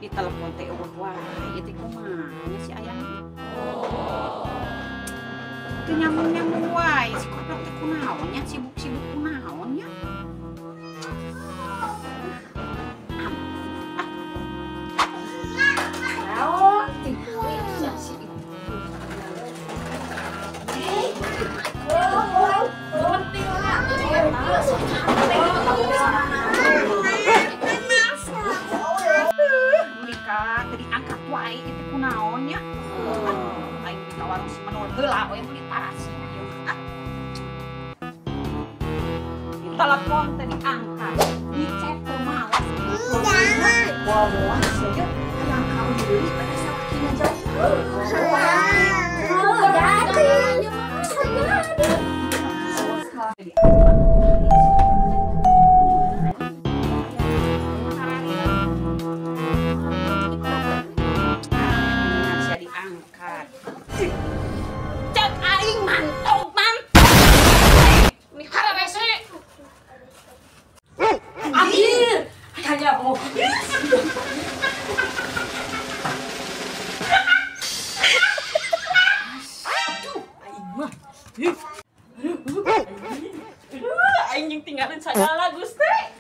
di telepon teh eueuh wae teh kumaha si ayang. Teu nyambung-nyambung wae si koplak teh kunaon nya sibuk-sibuk kunaon nya. Naon tipu sia si itu. Diangkat wae itu kunaonnya. Aing di warung si menul heula we beli tarasi ieu mah. Ditelepon teh diangkat, dicek teu malas. Wah, saja yang kau beli pada sakina jauh. Cek aing mantap. Ini harese. Akhir. Hanya mau. Aduh, aing mah. Aing yang tinggalin segala Gusti.